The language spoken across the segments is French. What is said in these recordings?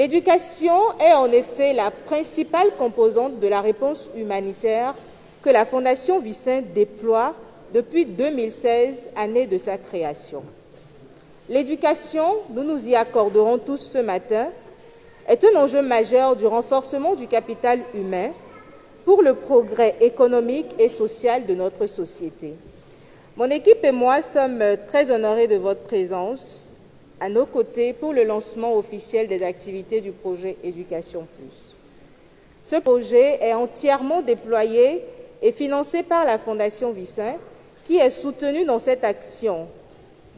L'éducation est en effet la principale composante de la réponse humanitaire que la Fondation Vicin déploie depuis 2016, année de sa création. L'éducation, nous nous y accorderons tous ce matin, est un enjeu majeur du renforcement du capital humain pour le progrès économique et social de notre société. Mon équipe et moi sommes très honorés de votre présence à nos côtés pour le lancement officiel des activités du projet Éducation Plus. Ce projet est entièrement déployé et financé par la Fondation Vicin, qui est soutenue dans cette action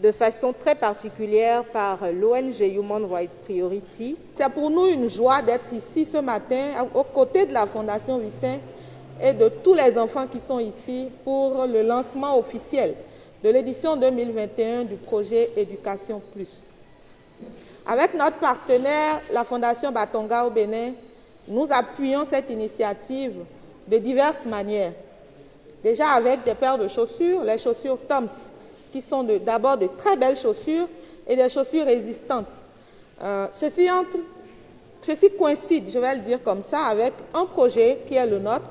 de façon très particulière par l'ONG Human Rights Priority. C'est pour nous une joie d'être ici ce matin aux côtés de la Fondation Vicin et de tous les enfants qui sont ici pour le lancement officiel de l'édition 2021 du projet Éducation Plus. Avec notre partenaire, la Fondation Batonga au Bénin, nous appuyons cette initiative de diverses manières. Déjà avec des paires de chaussures, les chaussures Toms, qui sont d'abord de très belles chaussures et des chaussures résistantes. Ceci coïncide, je vais le dire comme ça, avec un projet qui est le nôtre,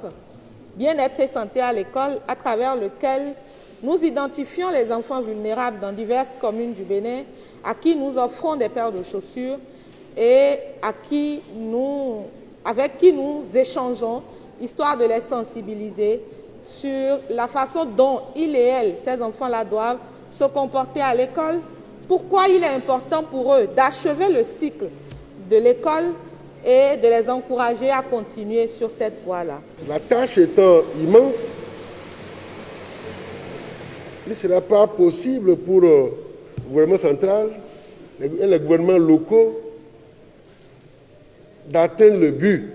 Bien-être et santé à l'école, à travers lequel nous identifions les enfants vulnérables dans diverses communes du Bénin, à qui nous offrons des paires de chaussures et avec qui nous échangeons, histoire de les sensibiliser sur la façon dont ils et elles, ces enfants-là, doivent se comporter à l'école, pourquoi il est important pour eux d'achever le cycle de l'école et de les encourager à continuer sur cette voie-là. La tâche étant immense, il ne sera pas possible pour le gouvernement central et les gouvernements locaux d'atteindre le but.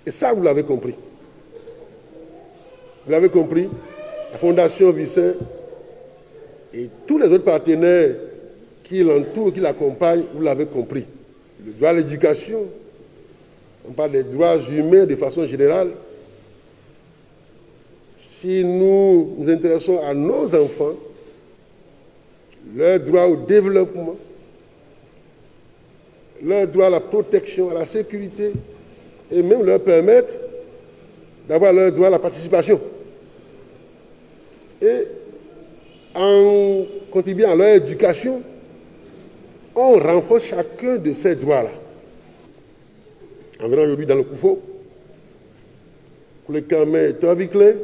Et ça, vous l'avez compris. Vous l'avez compris, la Fondation Vicin et tous les autres partenaires qui l'entourent, qui l'accompagnent, vous l'avez compris. Le droit à l'éducation, on parle des droits humains de façon générale. Si nous nous intéressons à nos enfants, leur droit au développement, leur droit à la protection, à la sécurité, et même leur permettre d'avoir leur droit à la participation. Et en contribuant à leur éducation, on renforce chacun de ces droits-là. En venant aujourd'hui dans le Koufo, pour le Camé Torviclin,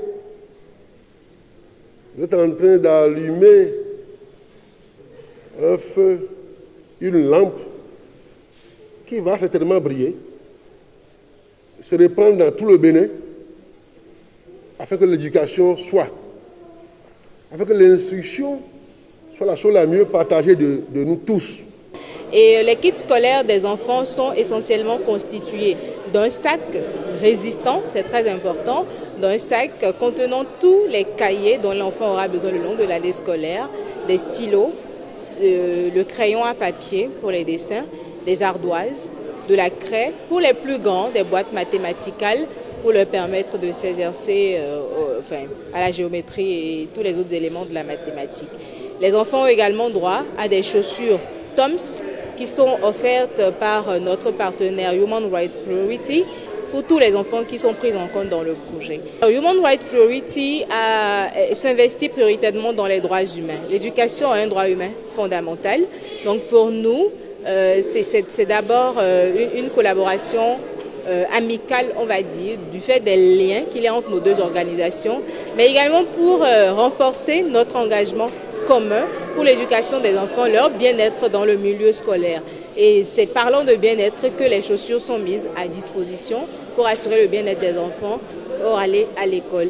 vous êtes en train d'allumer un feu, une lampe qui va certainement briller, se répandre dans tout le Bénin, afin que l'éducation soit, afin que l'instruction soit la chose la mieux partagée de nous tous. Et les kits scolaires des enfants sont essentiellement constitués d'un sac résistant, c'est très important, d'un sac contenant tous les cahiers dont l'enfant aura besoin le long de l'année scolaire, des stylos, le crayon à papier pour les dessins, des ardoises, de la craie pour les plus grands, des boîtes mathématicales pour leur permettre de s'exercer à la géométrie et tous les autres éléments de la mathématique. Les enfants ont également droit à des chaussures Toms qui sont offertes par notre partenaire Human Rights Priority pour tous les enfants qui sont pris en compte dans le projet. Human Rights Priority s'investit prioritairement dans les droits humains. L'éducation est un droit humain fondamental. Donc pour nous, c'est d'abord une collaboration amicale, on va dire, du fait des liens qu'il y a entre nos deux organisations, mais également pour renforcer notre engagement commun pour l'éducation des enfants, leur bien-être dans le milieu scolaire. Et c'est parlant de bien-être que les chaussures sont mises à disposition pour assurer le bien-être des enfants pour aller à l'école.